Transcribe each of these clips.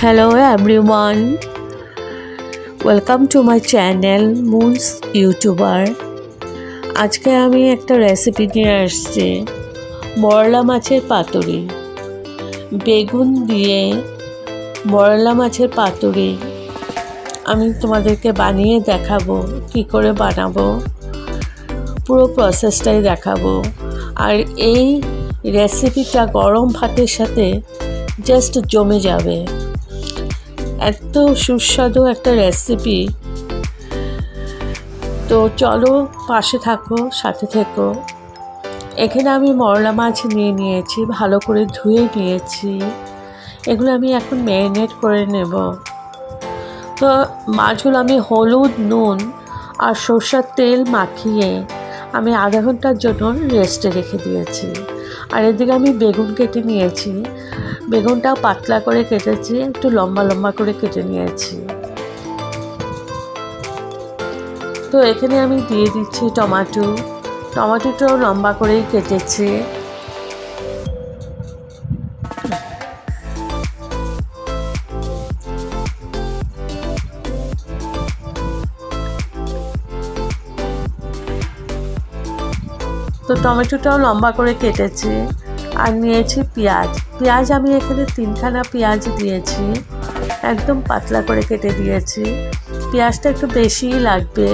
Hello everyone, welcome to my channel Moons YouTuber। আজকে আমি একটা রেসিপি নিয়ে আসছি, মরলা মাছের পাতুরি। বেগুন দিয়ে মরলা মাছের পাতুরি আমি তোমাদেরকে বানিয়ে দেখাবো, কি করে বানাবো পুরো প্রসেসটাই দেখাবো। আর এই রেসিপিটা গরম ভাতের সাথে জাস্ট জমে যাবে, এত সুস্বাদু একটা রেসিপি। তো চলো পাশে থাকো, সাথে থেকো। এখানে আমি মরলা মাছ নিয়েছি, ভালো করে ধুয়ে নিয়েছি। এগুলো আমি এখন ম্যারিনেট করে নেব। তো মাছগুলো আমি হলুদ, নুন আর সরষের তেল মাখিয়ে আমি আধা ঘন্টার জন্য রেস্টে রেখে দিয়েছি। আর এদিকে আমি বেগুন কেটে নিয়েছি, বেগুনটাও পাতলা করে কেটেছি, একটু লম্বা লম্বা করে কেটে নিয়েছি। তো এখানে আমি দিয়ে দিচ্ছি টমেটোটাও লম্বা করেই কেটেছি। তো টমেটোটাও লম্বা করে কেটেছি। আর নিয়েছি পেঁয়াজ আমি এখানে 3খানা পেঁয়াজ দিয়েছি, একদম পাতলা করে কেটে দিয়েছি। পেঁয়াজটা একটু বেশিই লাগবে।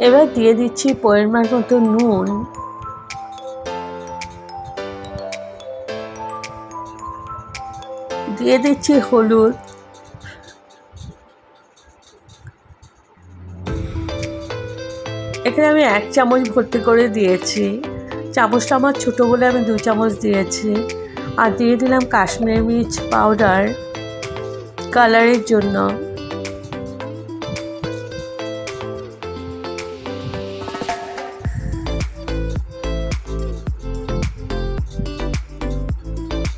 এবার দিয়ে দিচ্ছি পরিমাণ মতো নুন, দিয়ে দিচ্ছি হলুদ, এখানে আমি 1 চামচ ভর্তি করে দিয়েছি। চামচটা আমার ছোটো বলে আমি 2 চামচ দিয়েছি। আর দিয়ে দিলাম কাশ্মীরি মির্চ পাউডার কালারের জন্য।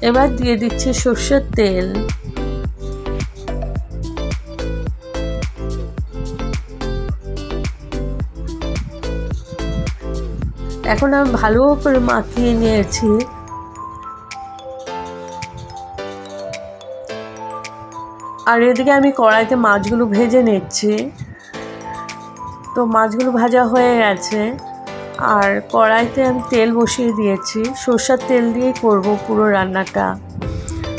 এবার দিয়ে দিচ্ছি সরষের তেল। এখন আমি ভালো করে মাখিয়ে নিয়েছি। আর এদিকে আমি কড়াইতে মাছগুলো ভেজে নিচ্ছি। তো মাছগুলো ভাজা হয়ে গেছে। আর কড়াইতে আমি তেল বসিয়ে দিয়েছি, সরষের তেল দিয়েই করব পুরো রান্নাটা।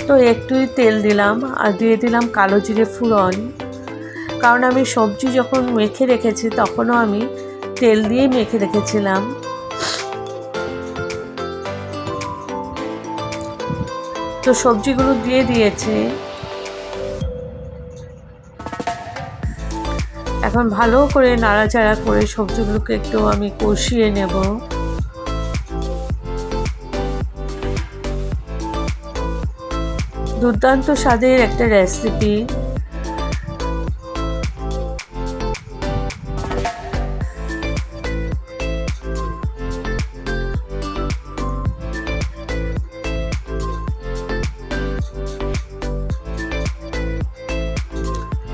তো একটুই তেল দিলাম আর দিয়ে দিলাম কালো জিরে ফোড়ন, কারণ আমি সবজি যখন মেখে রেখেছি তখনও আমি তেল দিয়েই মেখে রেখেছিলাম। তো সবজিগুলো দিয়ে দিয়েছি। এখন ভালো করে নাড়াচাড়া করে সবজিগুলোকে একটু আমি কষিয়ে নেব। দুর্দান্ত স্বাদের একটা রেসিপি।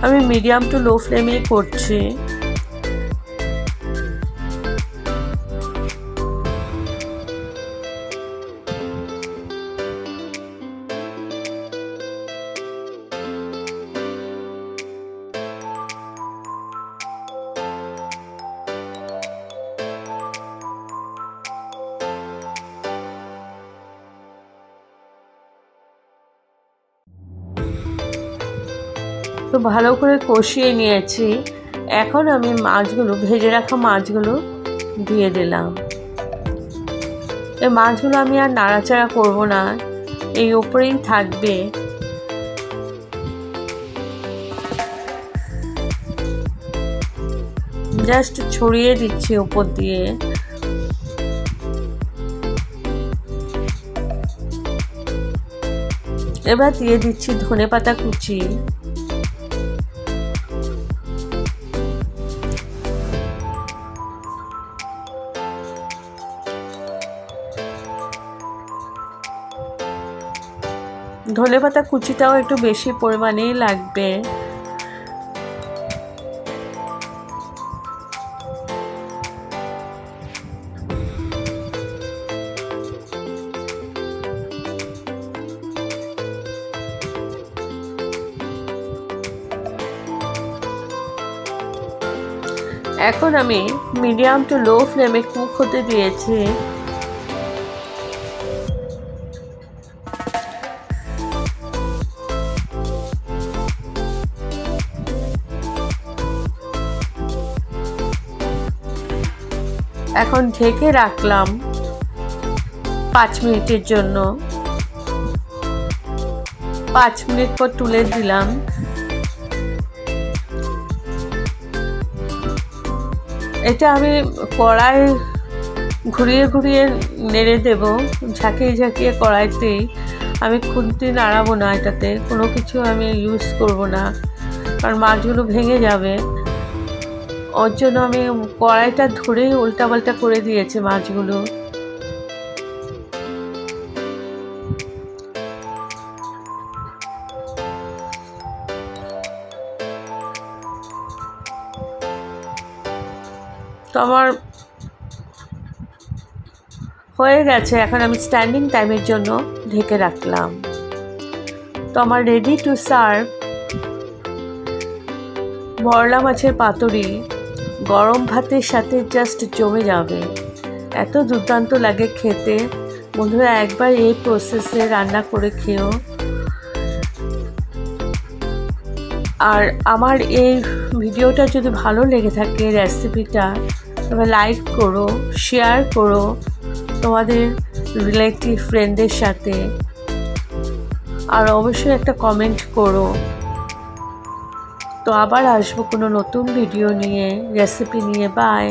আমি মিডিয়াম টু লো ফ্লেমে করছি। তো ভালো করে কষিয়ে নিয়েছি। এখন আমি ভেজে রাখা মাছগুলো দিয়ে দিলাম। এই মাছগুলো আমি আর নাড়াচাড়া করব না, এই ওপরেই থাকবে। জাস্ট ছড়িয়ে দিচ্ছি উপর দিয়ে। এবার দিয়ে দিচ্ছি ধনেপাতা কুচি। ধনেপাতা কুচিটাও একটু বেশি পরিমাণেই লাগবে। এখন আমি মিডিয়াম টু লো ফ্লেমে কুক হতে দিয়েছি। এখন ঢেকে রাখলাম 5 মিনিটের জন্য। 5 মিনিট পর তুলে দিলাম। এটা আমি কড়াই ঘুরিয়ে ঘুরিয়ে নেড়ে দেব, ঝাঁকিয়ে ঝাঁকিয়ে কড়াইতেই। আমি খুন্তি নাড়াবো না, এটাতে কোনো কিছু আমি ইউজ করব না, কারণ মাছগুলো ভেঙে যাবে। ওর জন্য আমি কড়াইটা ধরেই উল্টাপাল্টা করে দিয়েছি মাছগুলো। তো আমার হয়ে গেছে। এখন আমি স্ট্যান্ডিং টাইমের জন্য ঢেকে রাখলাম। তো আমার রেডি টু সার্ভ মরলা মাছের পাতুরি গরম ভাতের সাথে জাস্ট জমে যাবে, এত দুর্দান্ত লাগে খেতে। বন্ধুরা, একবার এই প্রসেসে রান্না করে খেও। আর আমার এই ভিডিওটা যদি ভালো লেগে থাকে, রেসিপিটা, তবে লাইক করো, শেয়ার করো তোমাদের রিলেটিভ ফ্রেন্ডদের সাথে, আর অবশ্যই একটা কমেন্ট করো। তো আবার আসবো কোনো নতুন ভিডিও নিয়ে, রেসিপি নিয়ে। বাই।